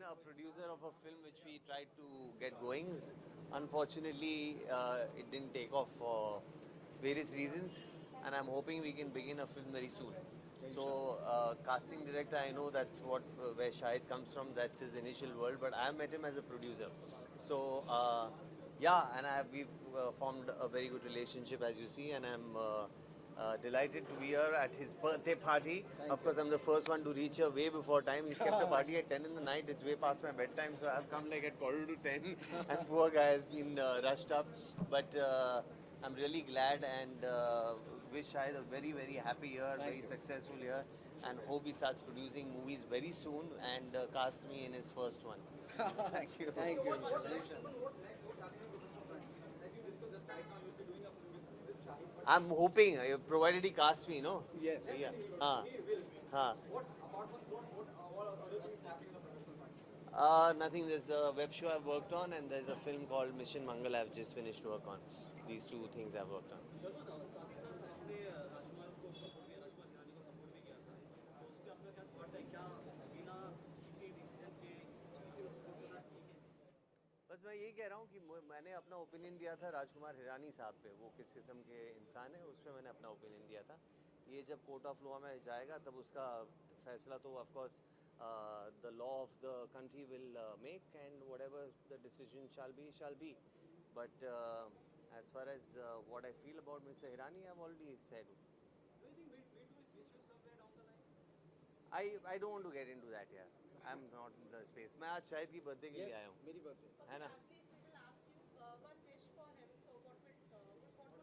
a producer of a film which we tried to get going. Unfortunately, it didn't take off for various reasons, and I'm hoping we can begin a film very soon. So, casting director, I know that's where Shahid comes from. That's his initial world, but I met him as a producer. So, yeah, and we've formed a very good relationship, as you see, and I'm delighted to be here at his birthday party. Of course, I'm the first one to reach here way before time. He's kept a party at 10 in the night. It's way past my bedtime, so I've come like at quarter to 10, and poor guy has been rushed up. But I'm really glad and wish Shahid a very, very happy year, very successful year, and hope he starts producing movies very soon and casts me in his first one. Thank you. Thank you. I'm hoping, provided he casts me, no? Yes. Yeah. Haan. Nothing. There's a web show I've worked on, and there's a film called Mission Mangal I've just finished work on. These two things I've worked on. बस मैं यही कह रहा हूँ कि मैंने अपना opinion दिया था राजकुमार हिरानी साहब पे, वो किस किस्म के इंसान है, उस पर मैंने अपना ओपिनियन दिया था. ये जब कोर्ट ऑफ लॉ में जाएगा तब उसका फैसला तो of course the law of the country will make, and whatever the decision shall be. But as far as what I feel about Mr. Hirani, I've already said. I don't want to get into that. Yeah, I'm not in the space. मैं आज शायद की birthday के लिए आया हूँ, मेरी birthday. है ना?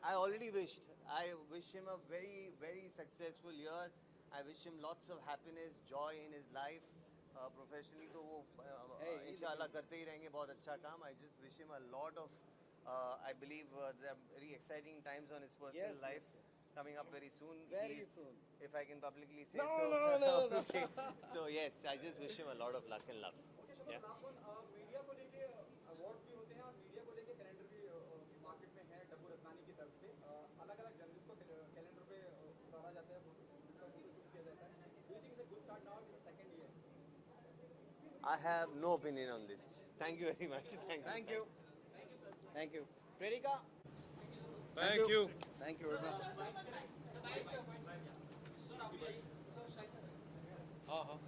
I already wished. I wish him a very, very successful year. I wish him lots of happiness, joy in his life. Professionally, तो वो इंशाल्लाह करते ही रहेंगे बहुत अच्छा काम. I just wish him a lot of. I believe there are very exciting times on his personal life coming up very soon. Very soon. If I can publicly say No, so. no. Okay. So yes, I just wish him a lot of luck and love. Yeah. Media को लेके awards भी होते हैं और media को लेके calendar भी market में है डब्बू रत्नानी की तरफ से अलग अलग जर्नलिस्ट को कैलेंडर पे उतारा जाता है किया जाता है. Do you think it's a good start now? It's the second year. I have no opinion on this. Thank you very much. Thank you. Thank you. Predika. Thank you. Thank you very much. हाँ हाँ.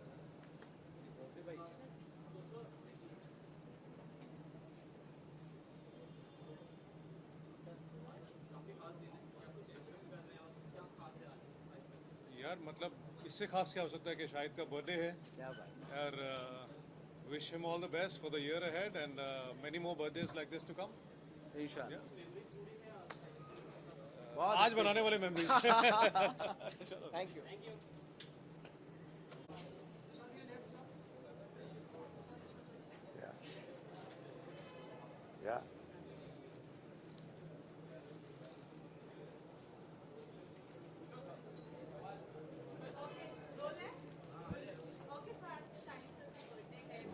यार मतलब इससे खास क्या हो सकता है कि शाहिद का बर्थडे है क्या बात. यार. Wish him all the best for the year ahead and many more birthdays like this to come. इंशाल्लाह. आज बनाने वाले मेमोरीज. Thank you. Yeah.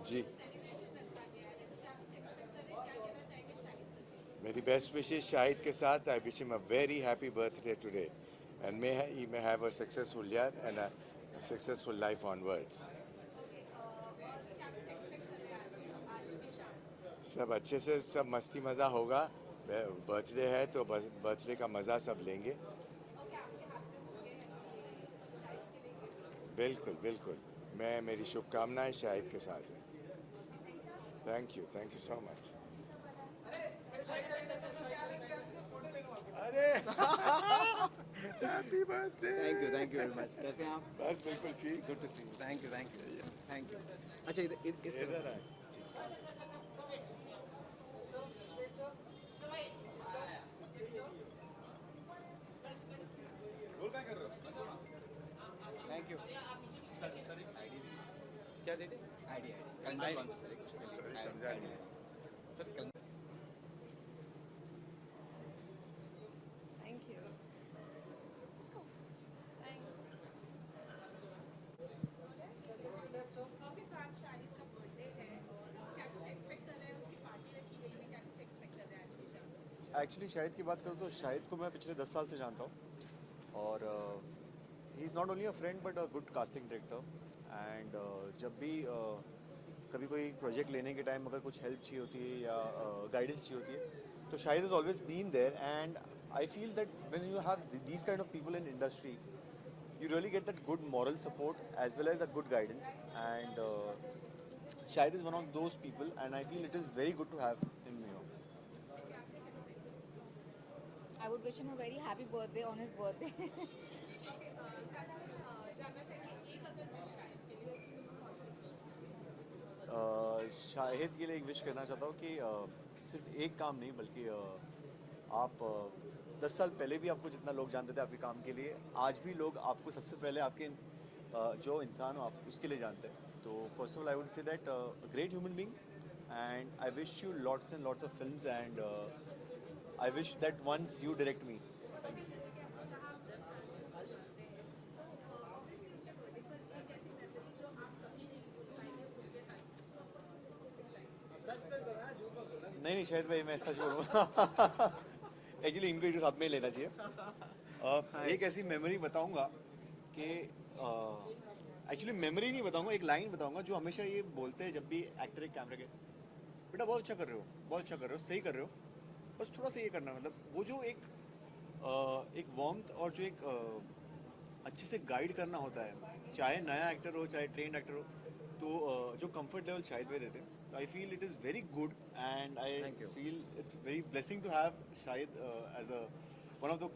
जी मेरी बेस्ट विशेष शाहिद के साथ. I wish him a very happy birthday today and may he may have a successful year and a successful life onwards. सब अच्छे से सब मस्ती मज़ा होगा. बर्थडे है तो बर्थडे का मज़ा सब लेंगे. बिल्कुल बिल्कुल. मैं मेरी शुभकामनाएं शाहिद के साथ हैं. Thank you so much. अरे happy birthday. Thank you very much. कैसे हैं आप? बस बिल्कुल ठीक. Good to see you. Thank you. अच्छा इधर है. Thank you. क्या दे दे? समझा नहीं. Thank you. Let's go. Thanks. Okay, so आज शाहिद का बर्थडे है और क्या कुछ एक्सपेक्ट कर रहे हैं, उसकी पार्टी रखी गई है, क्या कुछ एक्सपेक्ट कर रहे हैं आज की शाम? एक्चुअली शाहिद की बात करूँ तो शाहिद को मैं पिछले 10 साल से जानता हूँ और he is not only a friend but a good casting director. And जब भी कभी कोई प्रोजेक्ट लेने के टाइम अगर कुछ हेल्प चाहिए होती है या गाइडेंस चाहिए होती है, तो Shahid is always been there. And I feel that when you have these kind of people in industry, you really get that good moral support as well as a good guidance. And Shahid is one of those people, and I feel it is very good to have him, you know. I would wish him a very happy birthday on his birthday. जानना चाहिए एक अगर मैं शायद के लिए कौन सी wish? Shahid के लिए एक विश करना चाहता हूँ कि सिर्फ एक काम नहीं बल्कि आप 10 साल पहले भी आपको जितना लोग जानते थे आपके काम के लिए, आज भी लोग आपको सबसे पहले आपके जो इंसान हो आप उसके लिए जानते हैं. तो first of all I would say that great human being, and I wish you lots and lots of films, and I wish that once you direct me. नहीं शायद भाई मैं सच बोलूँ. एक्चुअली इनको एक साथ में ही लेना चाहिए. एक ऐसी मेमोरी बताऊंगा कि एक्चुअली मेमोरी नहीं बताऊंगा, एक लाइन बताऊंगा जो हमेशा ये बोलते हैं जब भी एक्टर एक कैमरे के, बेटा बहुत अच्छा कर रहे हो, बहुत अच्छा कर रहे हो, सही कर रहे हो, बस थोड़ा सा ये करना. मतलब वो जो एक वार्मथ और जो एक अच्छे से गाइड करना होता है, चाहे नया एक्टर हो चाहे ट्रेंड एक्टर हो, तो जो कंफर्ट लेवल शायद वे देते हैं. So I feel it is very good, and I feel it's very blessing to have Shahid as one of the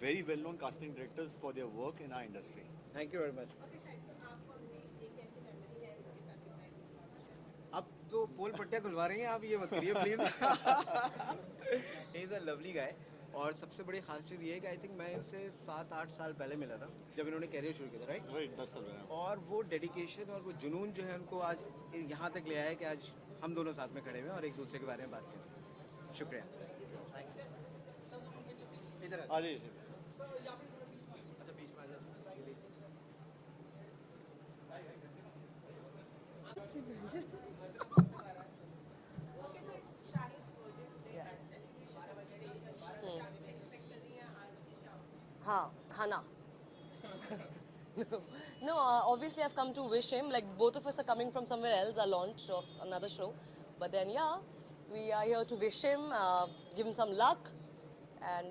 very well-known casting directors for their work in our industry. Thank you very much. Okay शायद तो आप कौन सी एक ऐसी memory है जिसके साथ बताएं? अब तो पोल पट्टियाँ खुलवा रही हैं आप, ये मत करिए please. He is a lovely guy. और सबसे बड़ी खास चीज़ ये है कि आई थिंक मैं इनसे 7-8 साल पहले मिला था जब इन्होंने कैरियर शुरू किया था, राइट? Right, 10 साल पहले. और वो डेडिकेशन और वो जुनून जो है उनको आज यहाँ तक ले आया है कि आज हम दोनों साथ में खड़े हुए हैं और एक दूसरे के बारे में बात करें. शुक्रिया. इधर आ. आ जाइए. अच्छा बीच में आ जाओ. Okay so it's Shahid birthday today and celebration वगैरह क्या कुछ एक्सपेक्ट कर रही हैं आज की शाम? हाँ, खाना. No, obviously I've come to wish him. Like both of us are coming from somewhere else, a launch of another show. But then yeah, we are here to wish him, give him some luck, and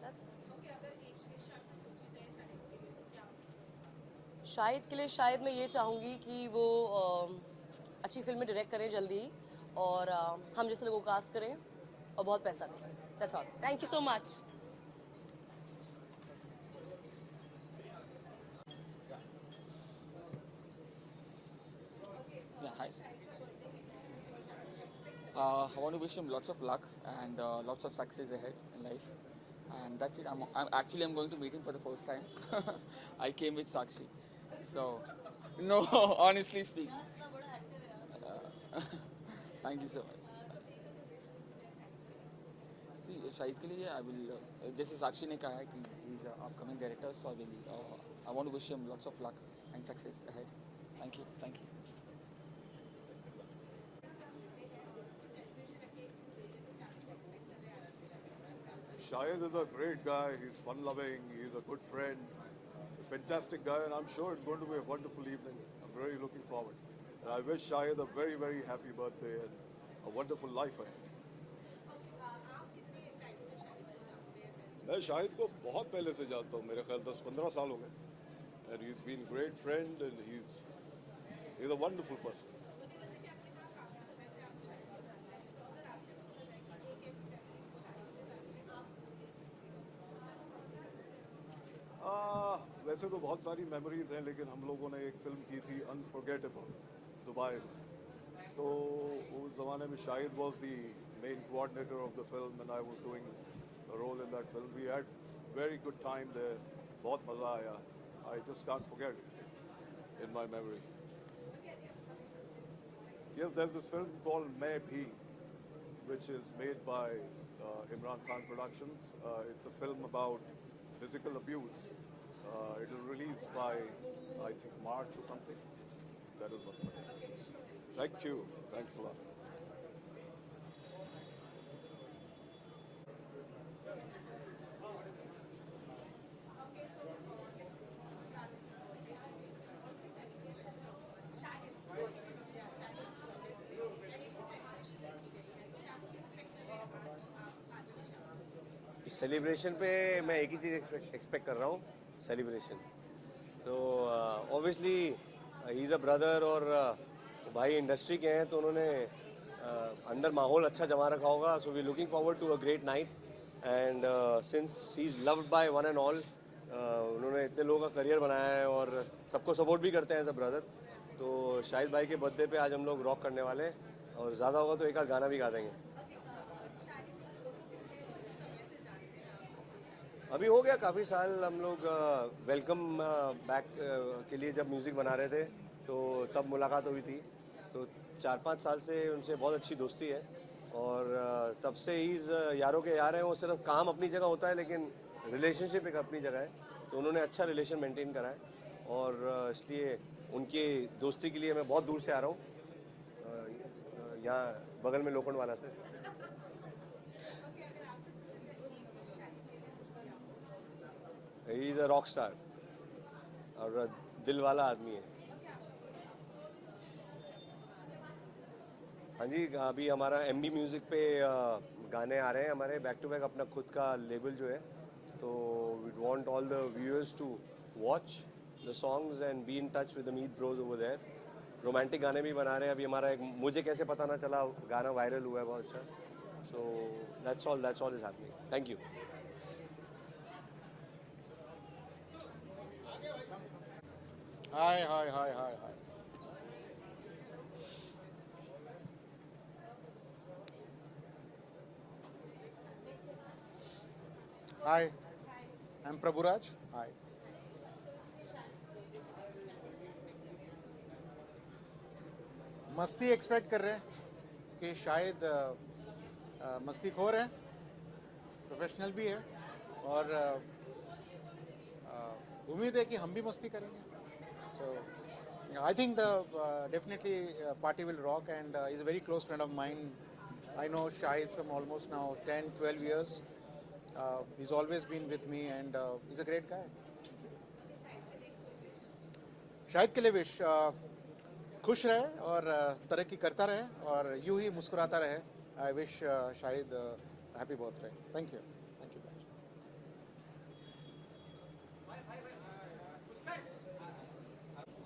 that's it. Okay अगर एक wish आपसे पूछी जाए शाहिद के लिए तो क्या होगी? शाहिद के लिए शायद मैं ये चाहूँगी कि वो अच्छी फिल्में डायरेक्ट करें जल्दी ही, और हम जैसे लोगों को कास्ट करें और बहुत पैसा दें. That's all. Thank you so much. Yeah, hi. I want to wish him lots of luck and lots of success ahead in life. And that's it. I'm going to meet him for the first time. I came with Sakshi. So, no, honestly speaking. Thank you so much. See, Shahid के लिए I will, जैसे साक्षी ने कहा है कि he is an upcoming director, so I want to wish him lots of luck and success ahead. Thank you. Thank you. Shahid is a great guy, he's fun-loving, he's a good friend, a fantastic guy, and I'm sure it's going to be a wonderful evening. I'm really looking forward. And I wish Shahid a very, very happy birthday and a wonderful life ahead. मैं शाहिद को बहुत पहले से जानता हूँ, मेरे ख्याल 10-15 साल हो गए. And he's been a great friend and he's a wonderful person. वैसे तो बहुत सारी मेमोरीज हैं, लेकिन हम लोगों ने एक फिल्म की थी अनफॉरगेटेबल दुबई में. तो उस ज़माने में Shahid was the main coordinator of the film and I was doing a role in that film. We had very good time there. बहुत मज़ा आया. I just can't forget it. It's in my memory. Yes, there's this film called Main Bhi, which is made by Imran Khan Productions. It's a film about physical abuse. It will release by, I think, March or something. That is what. Thank you. Thanks a lot. Celebration पे मैं एक ही चीज़ expect कर रहा हूँ, celebration. So obviously he is a brother और भाई industry के हैं तो उन्होंने अंदर माहौल अच्छा जमा रखा होगा. So we looking forward to a great night and since he is loved by one and all, उन्होंने इतने लोगों का करियर बनाया है और सबको सपोर्ट भी करते हैं एज अ ब्रदर. तो शाहिद भाई के बर्थडे पे आज हम लोग रॉक करने वाले हैं और ज़्यादा होगा तो एक आध गाना भी गा देंगे. अभी हो गया काफ़ी साल. हम लोग वेलकम बैक के लिए जब म्यूज़िक बना रहे थे तो तब मुलाकात हुई थी. तो 4-5 साल से उनसे बहुत अच्छी दोस्ती है और तब से ही यारों के यार हैं. वो सिर्फ काम अपनी जगह होता है लेकिन रिलेशनशिप एक अपनी जगह है. तो उन्होंने अच्छा रिलेशन मेंटेन करा है और इसलिए उनकी दोस्ती के लिए मैं बहुत दूर से आ रहा हूँ, यहाँ बगल में लोखंडवाला से. ही इज़ अ रॉक स्टार और दिल वाला आदमी है. हाँ जी, अभी हमारा MB म्यूज़िक पे गाने आ रहे हैं हमारे बैक टू बैक. अपना खुद का लेबल जो है तो we want all the viewers to watch the songs and be in touch with the Meet bros over there. Romantic गाने भी बना रहे हैं. अभी हमारा एक मुझे कैसे पता ना चला गाना वायरल हुआ है बहुत अच्छा. So that's all is happening. Thank you. Hi. Hi, I'm Prabhuraj. Hi. मस्ती एक्सपेक्ट कर रहे हैं कि शायद मस्तीखोर है, प्रोफेशनल भी है और उम्मीद है कि हम भी मस्ती करेंगे. So I think definitely party will rock and he's a very close friend of mine. I know Shahid from almost now 10-12 years. He's always been with me and he's a great guy. Shahid के लिए wish खुश रहे और तरक्की करता रहे और यूं ही मुस्कुराता रहे. I wish Shahid happy birthday. Thank you.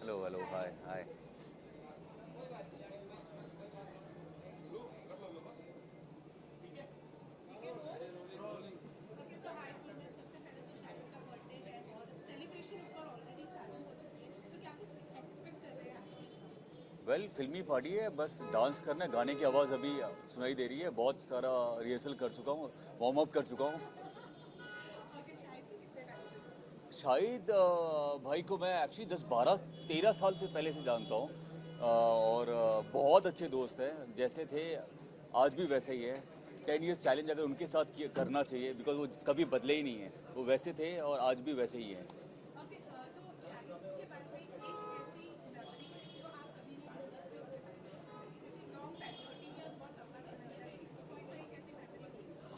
Hello, hi. Well फिल्मी पार्टी है, बस डांस करना है. गाने की आवाज़ अभी सुनाई दे रही है. बहुत सारा रिहर्सल कर चुका हूँ, वार्म अप कर चुका हूँ. शाहिद भाई को मैं एक्चुअली 10-12-13 साल से पहले से जानता हूँ और बहुत अच्छे दोस्त हैं. जैसे थे आज भी वैसे ही है. 10 इयर्स चैलेंज अगर उनके साथ करना चाहिए बिकॉज वो कभी बदले ही नहीं है. वो वैसे थे और आज भी वैसे ही हैं.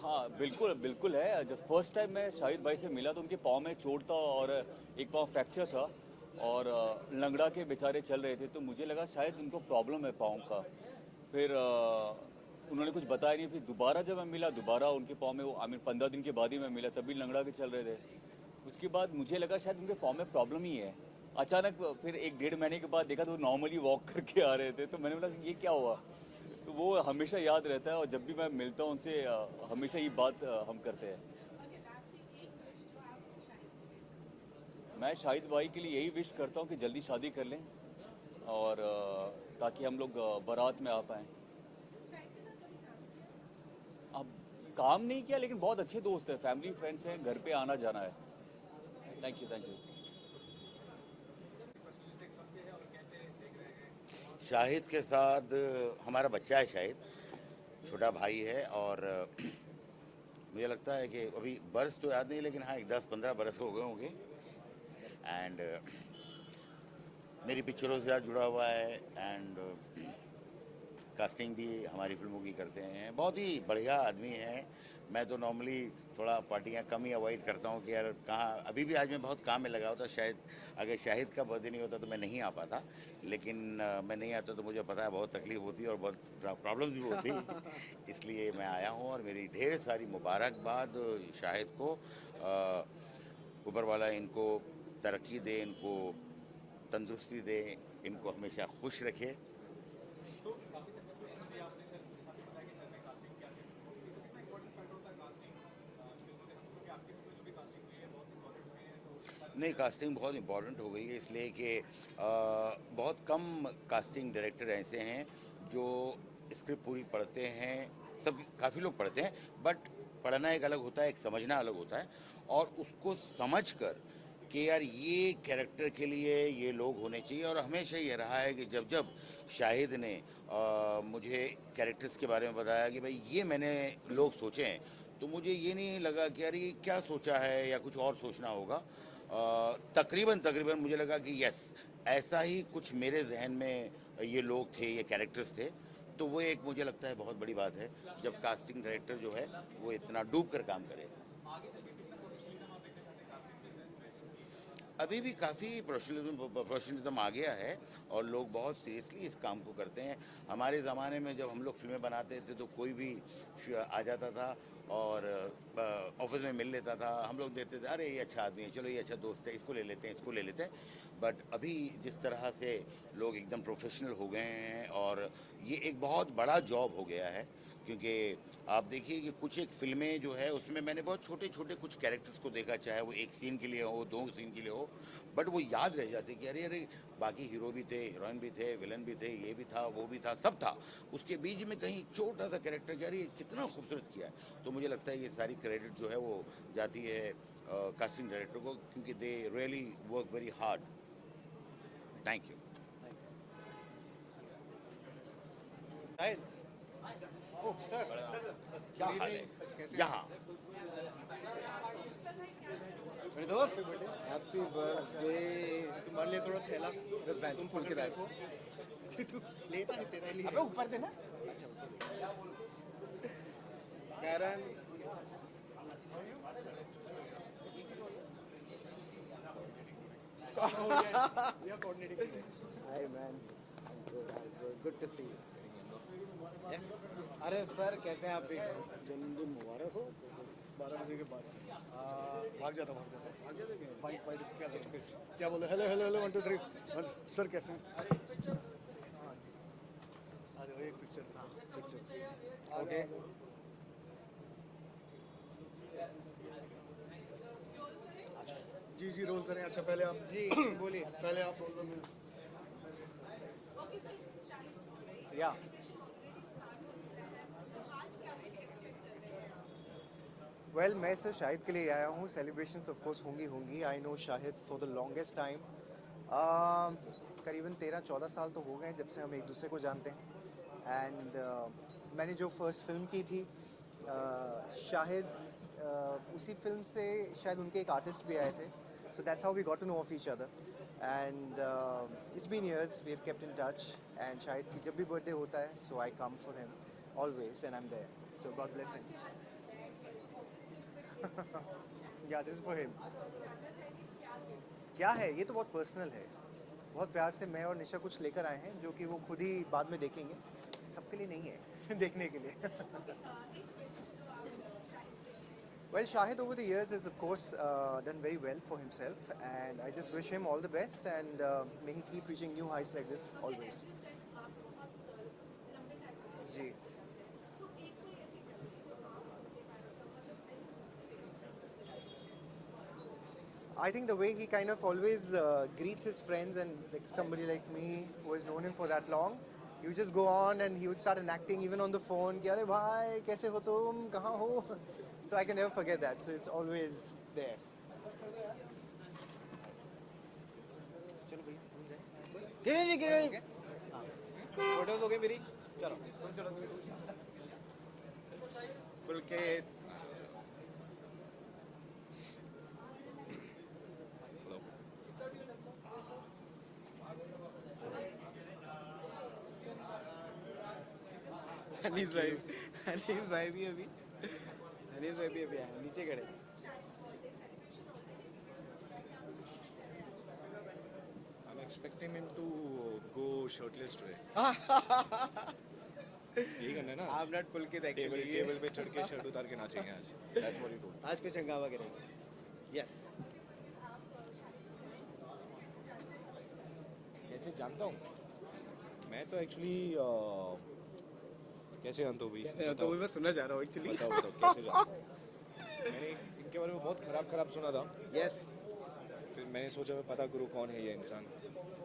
हाँ बिल्कुल है. जब फर्स्ट टाइम मैं शाहिद भाई से मिला तो उनके पाँव में चोट था और एक पाँव फ्रैक्चर था और लंगड़ा के बेचारे चल रहे थे. तो मुझे लगा शायद उनको प्रॉब्लम है पाँव का. फिर उन्होंने कुछ बताया नहीं. फिर दोबारा जब मैं मिला उनके पाँव में, वो 15 दिन के बाद ही मैं मिला, तभी लंगड़ा के चल रहे थे. उसके बाद मुझे लगा शायद उनके पाँव में प्रॉब्लम ही है. अचानक फिर 1-1.5 महीने के बाद देखा तो नॉर्मली वॉक करके आ रहे थे. तो मैंने बोला ये क्या हुआ. तो वो हमेशा याद रहता है और जब भी मैं मिलता हूँ उनसे हमेशा ये बात हम करते हैं. मैं शाहिद भाई के लिए यही विश करता हूँ कि जल्दी शादी कर लें और ताकि हम लोग बारात में आ पाएँ. अब काम नहीं किया लेकिन बहुत अच्छे दोस्त हैं, फैमिली फ्रेंड्स हैं, घर पे आना जाना है. Thank you. शाहिद के साथ हमारा बच्चा है शाहिद, छोटा भाई है और मुझे लगता है कि अभी बरस तो याद नहीं लेकिन हाँ 10-15 बरस हो गए होंगे. एंड मेरी पिक्चरों से साथ जुड़ा हुआ है एंड कास्टिंग भी हमारी फिल्मों की करते हैं. बहुत ही बढ़िया आदमी है, मैं तो नॉर्मली थोड़ा पार्टियां कम ही अवॉइड करता हूँ कि यार कहाँ, अभी भी आज मैं बहुत काम में लगा होता, शायद अगर शाहिद का बर्थडे नहीं होता तो मैं नहीं आ पाता, लेकिन मैं नहीं आता तो मुझे पता है बहुत तकलीफ होती है और बहुत प्रॉब्लम्स भी होती इसलिए मैं आया हूँ और मेरी ढेर सारी मुबारकबाद शाहिद को। ऊपर वाला इनको तरक्की दे, इनको तंदुरुस्ती दे, इनको हमेशा खुश रखे। नहीं, कास्टिंग बहुत इम्पोर्टेंट हो गई है, इसलिए कि बहुत कम कास्टिंग डायरेक्टर ऐसे हैं जो स्क्रिप्ट पूरी पढ़ते हैं। सब काफ़ी लोग पढ़ते हैं, बट पढ़ना एक अलग होता है, एक समझना अलग होता है, और उसको समझकर कि यार ये कैरेक्टर के लिए ये लोग होने चाहिए। और हमेशा ये रहा है कि जब जब शाहिद ने मुझे कैरेक्टर्स के बारे में बताया कि भाई ये मैंने लोग सोचे हैं, तो मुझे ये नहीं लगा कि यार ये क्या सोचा है या कुछ और सोचना होगा। तकरीबन मुझे लगा कि यस, ऐसा ही कुछ मेरे जहन में ये लोग थे, ये कैरेक्टर्स थे। तो वो एक मुझे लगता है बहुत बड़ी बात है जब कास्टिंग डायरेक्टर जो है वो इतना डूब कर काम करे। अभी भी काफ़ी प्रोफेशनलिज्म आ गया है और लोग बहुत सीरियसली इस काम को करते हैं। हमारे ज़माने में जब हम लोग फिल्में बनाते थे तो कोई भी आ जाता था और ऑफिस में मिल लेता था, हम लोग देखते थे अरे ये अच्छा आदमी है, चलो ये अच्छा दोस्त है, इसको ले लेते हैं, इसको ले लेते हैं। बट अभी जिस तरह से लोग एकदम प्रोफेशनल हो गए हैं और ये एक बहुत बड़ा जॉब हो गया है, क्योंकि आप देखिए कि कुछ एक फिल्में जो है उसमें मैंने बहुत छोटे छोटे कुछ कैरेक्टर्स को देखा, चाहे वो एक सीन के लिए हो, 2 सीन के लिए हो, बट वो याद रह जाते कि अरे अरे बाकी हीरो भी थे, हीरोइन भी थे, विलन भी थे, ये भी था, वो भी था, सब था। उसके बीच में कहीं छोटा सा कैरेक्टर कि अरे कितना खूबसूरत किया है। तो मुझे लगता है ये सारी क्रेडिट जो है वो जाती है कास्टिंग डायरेक्टर को, क्योंकि they really work very hard. Thank you. Oh sir, क्या हाल है यहाँ? मेरे दोस्त हैप्पी बर्थडे। तुम्हारे लिए थोड़ा थैला तुम खोल के रखो। तू लेता है तेरे लिए। अबे ऊपर देना। अच्छा कारण we are coordinating. Hi man, good to see you. Yes. अरे सर कैसे हैं आप भी? जन्मदिन मुबारक हो। 12 बजे के बाद भाग जाता बाइक क्या बोले? Hello hello hello 1 2 3। सर कैसे हैं? अरे एक पिक्चर ओके। जी रोल करें। अच्छा पहले आप जी बोलिए। पहले आप रोल में। या वेल मैं सिर्फ शाहिद के लिए आया हूँ। सेलिब्रेशंस ऑफ कोर्स होंगी। I know Shahid for the longest time. करीबन 13-14 साल तो हो गए जब से हम एक दूसरे को जानते हैं। एंड मैंने जो फर्स्ट फिल्म की थी शाहिद, उसी फिल्म से शायद उनके एक आर्टिस्ट भी आए थे। So that's how we got to know of each other. And it's been years we have kept in touch. And Shahid की जब भी बर्थडे होता है so I come for him always and I am there. So god bless him. Yeah, this is for him. क्या है ये तो बहुत पर्सनल है। बहुत प्यार से मैं और निशा कुछ लेकर आए हैं जो कि वो खुद ही बाद में देखेंगे। सबके लिए नहीं है देखने के लिए। Well, Shahid over the years has of course done very well for himself, and I just wish him all the best, and may he keep reaching new heights like this always. Ji I think the way he kind of always greets his friends, and like somebody like me who has known him for that long, he would just go on and he would start enacting even on the phone कि अरे भाई कैसे हो तुम, कहाँ हो? So I can never forget that. So it's always there. चलो भैया जी किरण फोटोज हो गई मेरी। चलो पुलकित हनीस भाई भी अभी। हनीस ऑडियंस में भी आए हैं, नीचे खड़े। I'm expecting him to go shirtless today. यही करना है ना? I'm not Pulkit actually. Table पे चढ़ के शर्ट उतार के नाचेंगे आज. That's what he told. आज कुछ हंगामा करेंगे। Yes. कैसे जानता हूँ? मैं तो एक्चुअली कैसे जानता हूँ भाई? तो मैं सुनना चाह रहा हूँ एक्चुअली। बताओ कैसे जानता हूँ? मैंने इनके बारे में बहुत खराब सुना था। Yes. फिर मैंने सोचा मैं पता करूँ कौन है ये इंसान।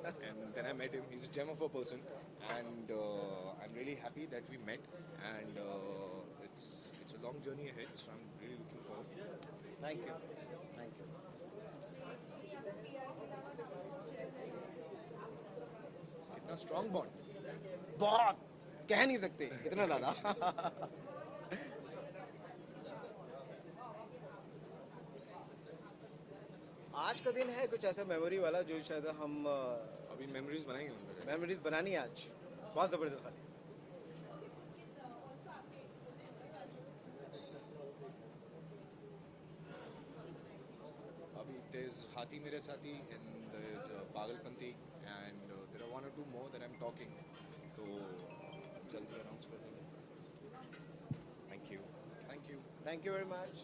And then I met him. He's a gem of a person, and I'm really happy that we met. And it's a long journey ahead, so I'm really looking forward. Thank you. Thank you. कितना strong bond. बहुत कह नहीं सकते इतना ज़्यादा। आज का दिन है कुछ ऐसा मेमोरी वाला जो शायद हम अभी मेमोरीज बनाएंगे अंदर। मेमोरीज बनानी है आज बहुत ज़बरदस्त वाली। अभी there's हाथी मेरे साथी and there's पागलपंती and there are 1 or 2 more that I'm talking. तो जल्दी अनाउंस कर देंगे। Thank you. Thank you. Thank you very much.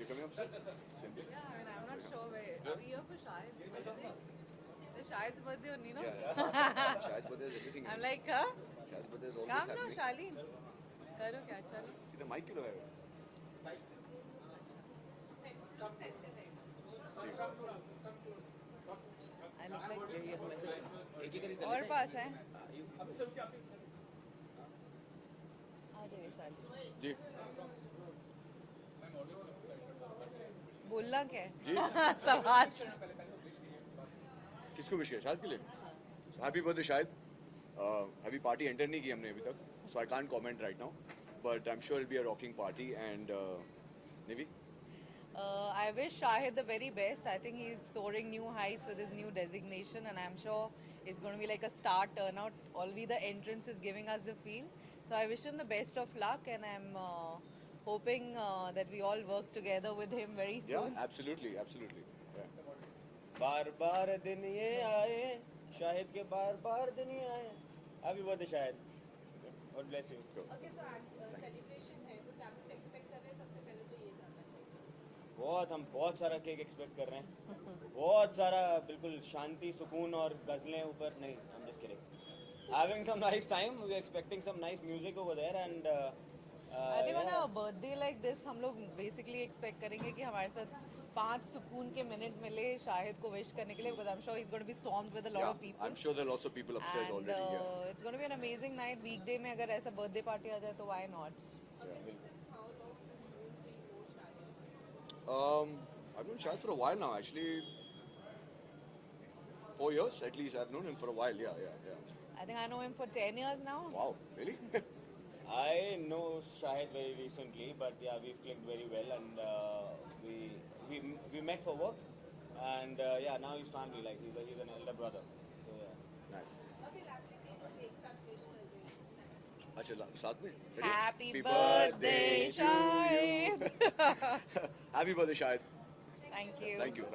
You coming upstairs? Simply? Yeah, I mean, I'm not sure where. Are we here for Shahid's birthday? The Shahid's birthday only, no? Shahid's birthday is everything. I'm like, huh? Shahid's birthday is always Come now, happening. Shaleen. करो क्या चलो? इधर mic क्यों लगाया हुआ है? I look like और पास है? आ जाइए शाली। जी। बोलना क्या जी। है? सवाल। किसको विश किया? शाहिद के लिए? Happy birthday Shahid. अभी पार्टी एंटर नहीं की हमने अभी तक, so I can't comment right now, but I'm sure it'll be a rocking party. And Nivi? I wish Shahid the very best. I think he's soaring new heights with his new designation, and I'm sure it's going to be like a star turnout. Already the entrance is giving us the feel. So I wish him the best of luck, and I'm hoping that we all work together with him very soon. Yeah, absolutely, absolutely. Yeah. बार बार दिन ये आए शाहिद के बार बार दिन ये आए happy birthday Shahid God bless you okay so आज celebration है तो क्या कुछ एक्सपेक्ट कर रहे हैं सबसे पहले तो ये जानना चाहिए बहुत हम बहुत सारा केक एक्सपेक्ट कर रहे हैं बहुत सारा बिल्कुल शांति सुकून और गजलें ऊपर नहीं I'm just kidding having some nice time we are expecting some nice music over there and I think on a birthday like this हम लोग basically expect करेंगे कि हमारे साथ 5 सुकून के मिनट मिले शाहिद को विश करने के लिए because I'm sure he's going to be swamped with a lot of people. I'm sure there are lots of people upstairs and, already. Yeah. It's going to be an amazing night. Weekday में अगर ऐसा birthday party आ जाए तो why not? I've known Shahid for a while now, actually. 4 years at least. I've known him for a while. Yeah. I think I know him for 10 years now. Wow, really? I know Shahid very recently but yeah we've clicked very well and we met for work and yeah now he's family like he's an elder brother so yeah nice okay last में एक साथ wish कर दें अच्छा साथ में Happy birthday, Shahid. Happy birthday, Shahid. Thank you. Thank you.